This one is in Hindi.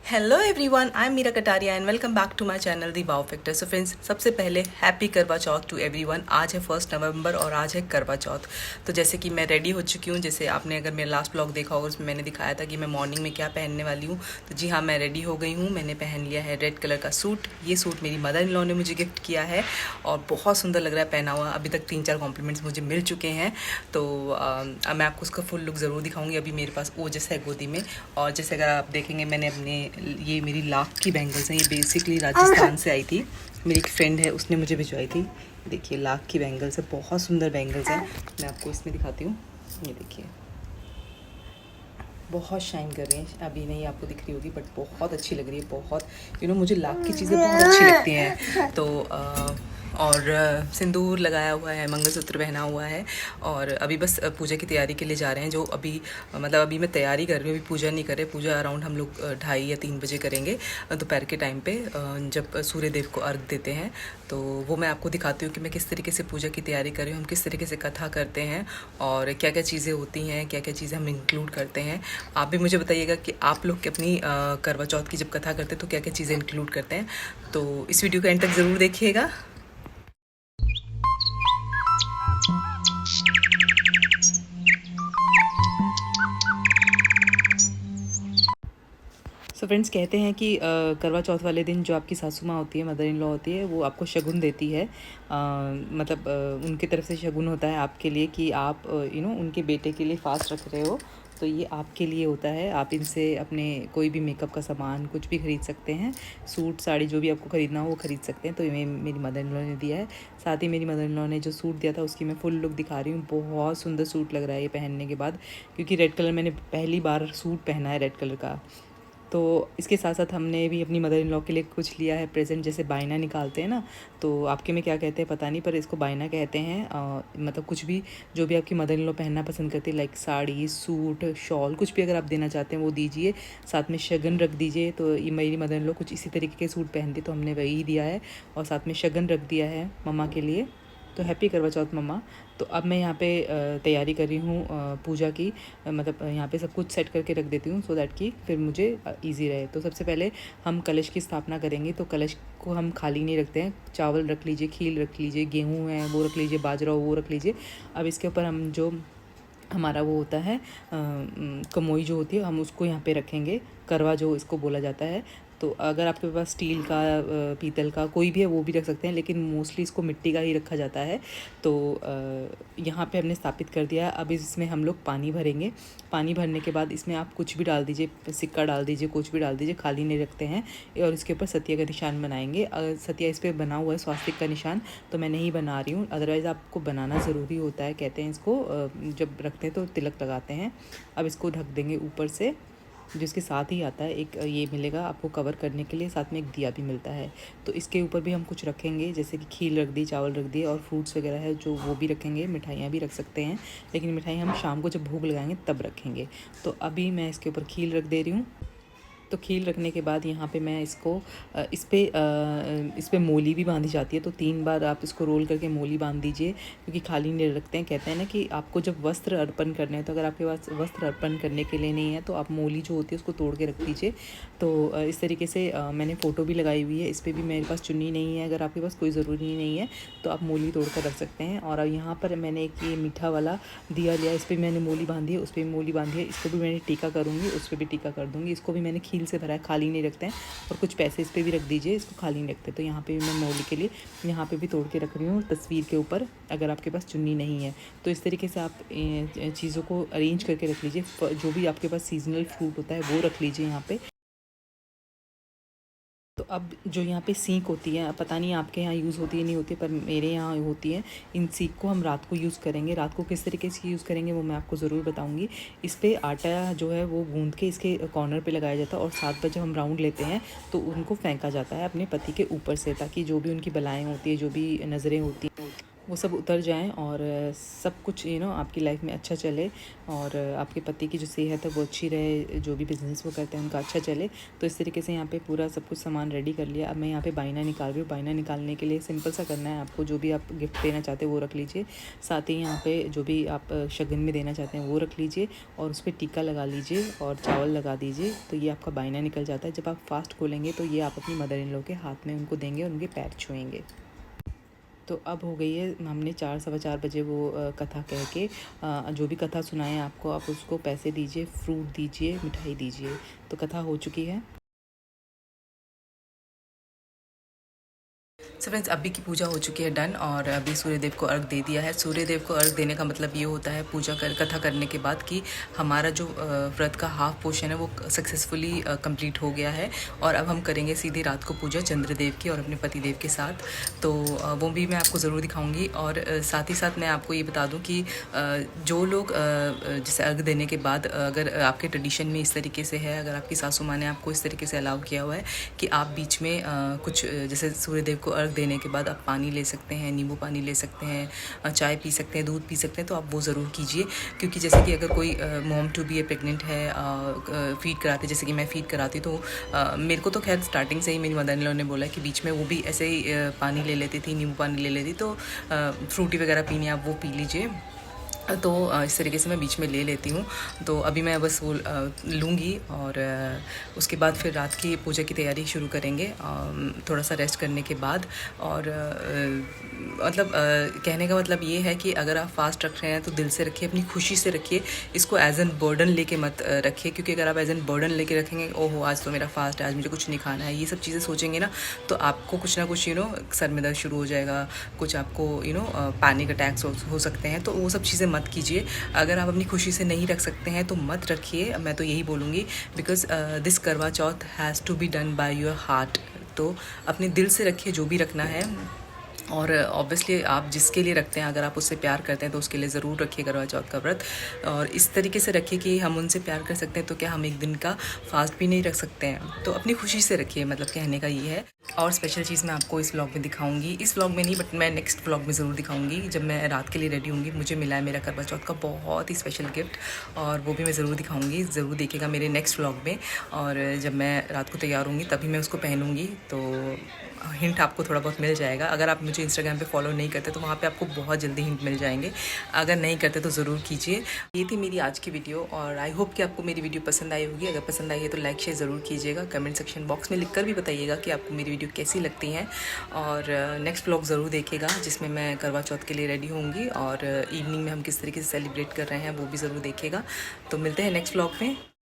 Hello everyone, I am Meera Kataria and welcome back to my channel the wow factor. So friends, सबसे पहले हैप्पी करवा चौथ टू एवरीवन। आज है 1 नवंबर और आज है करवा चौथ। तो जैसे कि मैं रेडी हो चुकी हूँ, जैसे आपने अगर मेरा लास्ट ब्लॉग देखा होगा उसमें मैंने दिखाया था कि मैं मॉर्निंग में क्या पहनने वाली हूँ। तो जी हाँ, मैं रेडी हो गई हूँ। मैंने पहन लिया है रेड कलर का सूट। ये सूट मेरी मदर इन लॉ ने मुझे गिफ्ट किया है और बहुत सुंदर लग रहा है पहना हुआ। अभी तक 3-4 कॉम्प्लीमेंट्स मुझे मिल चुके हैं। तो मैं आपको उसका फुल लुक ज़रूर दिखाऊंगी। अभी मेरे पास ओजस है गोदी में, और जैसे अगर आप देखेंगे मैंने अपने ये मेरी लाख की बैंगल्स हैं। ये बेसिकली राजस्थान से आई थी, मेरी एक फ्रेंड है उसने मुझे भिजवाई थी। देखिए लाख की बैंगल्स है, बहुत सुंदर बैंगल्स हैं। मैं आपको इसमें दिखाती हूँ। ये देखिए बहुत शाइन कर रही हैं। अभी नहीं आपको दिख रही होगी बट बहुत अच्छी लग रही है। बहुत मुझे लाख की चीज़ें बहुत अच्छी लगती हैं। तो और सिंदूर लगाया हुआ है, मंगलसूत्र पहना हुआ है, और अभी बस पूजा की तैयारी के लिए जा रहे हैं। जो अभी मतलब अभी मैं तैयारी कर रही हूँ, अभी पूजा नहीं कर रहे। पूजा अराउंड हम लोग 2:30 या 3 बजे करेंगे दोपहर के टाइम पे, जब सूर्य देव को अर्घ देते हैं। तो वो मैं आपको दिखाती हूँ कि मैं किस तरीके से पूजा की तैयारी कर रही हूँ, हम किस तरीके से कथा करते हैं और क्या क्या चीज़ें होती हैं, क्या क्या चीज़ें हम इंक्लूड करते हैं। आप भी मुझे बताइएगा कि आप लोग की अपनी करवा चौथ की जब कथा करते हैं तो क्या क्या चीज़ें इंक्लूड करते हैं। तो इस वीडियो को एंड तक ज़रूर देखिएगा। सो फ्रेंड्स, कहते हैं कि करवा चौथ वाले दिन जो आपकी सासू माँ होती है, मदर इन लॉ होती है, वो आपको शगुन देती है। मतलब उनकी तरफ से शगुन होता है आपके लिए कि आप उनके बेटे के लिए फास्ट रख रहे हो। तो ये आपके लिए होता है। आप इनसे अपने कोई भी मेकअप का सामान कुछ भी खरीद सकते हैं, सूट साड़ी जो भी आपको ख़रीदना हो वो ख़रीद सकते हैं। तो ये मेरी मदर इन लॉ ने दिया है। साथ ही मेरी मदर इन लॉ ने जो सूट दिया था उसकी मैं फुल लुक दिखा रही हूँ। बहुत सुंदर सूट लग रहा है ये पहनने के बाद, क्योंकि रेड कलर मैंने पहली बार सूट पहना है रेड कलर का। तो इसके साथ साथ हमने भी अपनी मदर इन लॉ के लिए कुछ लिया है प्रेजेंट। जैसे बायना निकालते हैं ना, तो आपके में क्या कहते हैं पता नहीं, पर इसको बायना कहते हैं। मतलब कुछ भी जो भी आपकी मदर इन लॉ पहनना पसंद करती है, लाइक साड़ी, सूट, शॉल, कुछ भी अगर आप देना चाहते हैं वो दीजिए। साथ में शगन रख दीजिए। तो ये मेरी मदर इन लॉ कुछ इसी तरीके के सूट पहनती, तो हमने वही दिया है और साथ में शगन रख दिया है मम्मा के लिए। तो हैप्पी करवा चौथ मम्मा। तो अब मैं यहाँ पे तैयारी कर रही हूँ पूजा की। मतलब यहाँ पे सब कुछ सेट करके रख देती हूँ सो दैट कि फिर मुझे इजी रहे। तो सबसे पहले हम कलश की स्थापना करेंगे। तो कलश को हम खाली नहीं रखते हैं। चावल रख लीजिए, खील रख लीजिए, गेहूँ है वो रख लीजिए, बाजरा हो वो रख लीजिए। अब इसके ऊपर हम जो हमारा वो होता है कमोई जो होती है, हम उसको यहाँ पे रखेंगे। करवा जो इसको बोला जाता है। तो अगर आपके पास स्टील का, पीतल का कोई भी है वो भी रख सकते हैं, लेकिन मोस्टली इसको मिट्टी का ही रखा जाता है। तो यहाँ पे हमने स्थापित कर दिया। अब इसमें हम लोग पानी भरेंगे। पानी भरने के बाद इसमें आप कुछ भी डाल दीजिए, सिक्का डाल दीजिए, कुछ भी डाल दीजिए, खाली नहीं रखते हैं। और इसके ऊपर सतिया का निशान बनाएंगे। अगर सतिया इस पर बना हुआ है, स्वास्तिक का निशान, तो मैं नहीं बना रही हूँ। अदरवाइज़ आपको बनाना ज़रूरी होता है। कहते हैं इसको जब रखते हैं तो तिलक लगाते हैं। अब इसको ढक देंगे ऊपर से। जिसके साथ ही आता है एक ये मिलेगा आपको कवर करने के लिए, साथ में एक दिया भी मिलता है। तो इसके ऊपर भी हम कुछ रखेंगे, जैसे कि खील रख दी, चावल रख दिए, और फ्रूट्स वगैरह है जो वो भी रखेंगे। मिठाइयाँ भी रख सकते हैं, लेकिन मिठाई हम शाम को जब भोग लगाएंगे तब रखेंगे। तो अभी मैं इसके ऊपर खील रख दे रही हूँ। तो खील रखने के बाद यहाँ पे मैं इसको इस पे मोली भी बांधी जाती है। तो 3 बार आप इसको रोल करके मोली बांध दीजिए, क्योंकि खाली नहीं रखते हैं। कहते हैं ना कि आपको जब वस्त्र अर्पण करने हैं, तो अगर आपके पास वस्त्र अर्पण करने के लिए नहीं है तो आप मोली जो होती है उसको तोड़ के रख दीजिए। तो इस तरीके से मैंने फ़ोटो भी लगाई हुई है। इस पर भी मेरे पास चुन्नी नहीं है। अगर आपके पास कोई ज़रूरी नहीं है तो आप मोली तोड़ कर रख सकते हैं। और अब यहाँ पर मैंने एक ये मीठा वाला दिया लिया, इस पर मैंने मोली बांधी है, उस पर मोली बांधी है। इसको भी मैंने टीका करूँगी, उस पर भी टीका कर दूँगी। इसको भी मैंने खील से भरा है, खाली नहीं रखते हैं। और कुछ पैसे इस पर भी रख दीजिए, इसको खाली नहीं रखते। तो यहाँ पे भी मैं मोली के लिए यहाँ पे भी तोड़ के रख रही हूँ तस्वीर के ऊपर, अगर आपके पास चुन्नी नहीं है। तो इस तरीके से आप चीज़ों को अरेंज करके रख लीजिए। जो भी आपके पास सीजनल फ्रूट होता है वो रख लीजिए यहाँ पे। तो अब जो यहाँ पे सीख होती है, पता नहीं आपके यहाँ यूज़ होती है नहीं होती है, पर मेरे यहाँ होती है। इन सीख को हम रात को यूज़ करेंगे। रात को किस तरीके से यूज़ करेंगे वो मैं आपको ज़रूर बताऊँगी। इस पर आटा जो है वो गूँध के इसके कॉर्नर पे लगाया जाता है, और 7 बार जब हम राउंड लेते हैं तो उनको फेंका जाता है अपने पति के ऊपर से, ताकि जो भी उनकी बलाएँ होती है, जो भी नज़रें होती हैं, वो सब उतर जाएं और सब कुछ आपकी लाइफ में अच्छा चले और आपके पति की जो सेहत है वो अच्छी रहे, जो भी बिज़नेस वो करते हैं उनका अच्छा चले। तो इस तरीके से यहाँ पे पूरा सब कुछ सामान रेडी कर लिया। अब मैं यहाँ पे बाइना निकाल रही हूँ। बाइना निकालने के लिए सिंपल सा करना है आपको, जो भी आप गिफ्ट देना चाहते हैं वो रख लीजिए, साथ ही यहाँ पे जो भी आप शगन में देना चाहते हैं वो रख लीजिए और उस पर टीका लगा लीजिए और चावल लगा दीजिए। तो ये आपका बाइना निकल जाता है। जब आप फास्ट खोलेंगे तो ये आप अपनी मदर इन लॉ के हाथ में उनको देंगे और उनके पैर छुएंगे। तो अब हो गई है, हमने 4 सवा 4 बजे वो कथा कह के जो भी कथा सुनाए आपको, आप उसको पैसे दीजिए, फ्रूट दीजिए, मिठाई दीजिए। तो कथा हो चुकी है। सो फ्रेंड्स, अभी की पूजा हो चुकी है डन और अभी सूर्यदेव को अर्घ दे दिया है। सूर्यदेव को अर्घ देने का मतलब ये होता है पूजा कर कथा करने के बाद कि हमारा जो व्रत का हाफ पोर्शन है वो सक्सेसफुली कंप्लीट हो गया है और अब हम करेंगे सीधी रात को पूजा चंद्रदेव की और अपने पतिदेव के साथ। तो वो भी मैं आपको ज़रूर दिखाऊंगी और साथ ही साथ मैं आपको ये बता दूं कि जो लोग जैसे अर्घ देने के बाद अगर आपके ट्रेडिशन में इस तरीके से है, अगर आपकी सासू माँ ने आपको इस तरीके से अलाउ किया हुआ है कि आप बीच में कुछ जैसे सूर्यदेव को अर्घ देने के बाद आप पानी ले सकते हैं, नींबू पानी ले सकते हैं, चाय पी सकते हैं, दूध पी सकते हैं, तो आप वो ज़रूर कीजिए। क्योंकि जैसे कि अगर कोई मॉम टू बी है, प्रेग्नेंट है, फीड कराते, जैसे कि मैं फीड कराती, तो मेरे को तो खैर स्टार्टिंग से ही मेरी मदर इन लॉ ने बोला कि बीच में वो भी ऐसे ही पानी ले लेती थी, नींबू पानी ले लेती, तो फ्रूटी वगैरह पीनी आप वो पी लीजिए। तो इस तरीके से मैं बीच में ले लेती हूँ। तो अभी मैं बस वो लूँगी और उसके बाद फिर रात की पूजा की तैयारी शुरू करेंगे थोड़ा सा रेस्ट करने के बाद। और मतलब कहने का मतलब ये है कि अगर आप फास्ट रख रहे हैं तो दिल से रखिए, अपनी खुशी से रखिए, इसको एज एन बर्डन लेके मत रखिए। क्योंकि अगर आप एज एन बर्डन लेके रखेंगे, ओहो आज तो मेरा फास्ट है, आज मुझे कुछ नहीं खाना है, ये सब चीज़ें सोचेंगे ना, तो आपको कुछ ना कुछ सर में दर्द शुरू हो जाएगा, कुछ आपको पैनिक अटैक्स हो सकते हैं। तो वो सब चीज़ें मत कीजिए। अगर आप अपनी खुशी से नहीं रख सकते हैं तो मत रखिए, मैं तो यही बोलूँगी। Because this Karva Chauth has to be done by your heart. तो अपने दिल से रखिए जो भी रखना है। और ऑब्वियसली आप जिसके लिए रखते हैं, अगर आप उससे प्यार करते हैं तो उसके लिए ज़रूर रखिए करवा चौथ का व्रत। और इस तरीके से रखिए कि हम उनसे प्यार कर सकते हैं, तो क्या हम एक दिन का फास्ट भी नहीं रख सकते हैं? तो अपनी खुशी से रखिए, मतलब कहने का ये है। और स्पेशल चीज़ मैं आपको इस व्लॉग में दिखाऊंगी, इस व्लॉग में नहीं बट मैं नेक्स्ट व्लॉग में ज़रूर दिखाऊंगी। जब मैं रात के लिए रेडी होंगी, मुझे मिला है मेरा करवा चौथ का बहुत ही स्पेशल गिफ्ट, और वो भी मैं ज़रूर दिखाऊंगी, ज़रूर देखिएगा मेरे नेक्स्ट व्लॉग में। और जब मैं रात को तैयार होंगी तभी मैं उसको पहनूंगी, तो हिंट आपको थोड़ा बहुत मिल जाएगा। अगर आप मुझे इंस्टाग्राम पे फॉलो नहीं करते तो वहाँ पे आपको बहुत जल्दी हिंट मिल जाएंगे, अगर नहीं करते तो ज़रूर कीजिए। ये थी मेरी आज की वीडियो और आई होप कि आपको मेरी वीडियो पसंद आई होगी। अगर पसंद आई है तो लाइक शेयर ज़रूर कीजिएगा। कमेंट सेक्शन बॉक्स में लिखकर भी बताइएगा कि आपको मेरी वीडियो कैसी लगती हैं। और नेक्स्ट व्लॉग ज़रूर देखिएगा जिसमें मैं करवा चौथ के लिए रेडी होंगी और इवनिंग में हम किस तरीके से सेलिब्रेट कर रहे हैं वो भी ज़रूर देखिएगा। तो मिलते हैं नेक्स्ट व्लॉग में।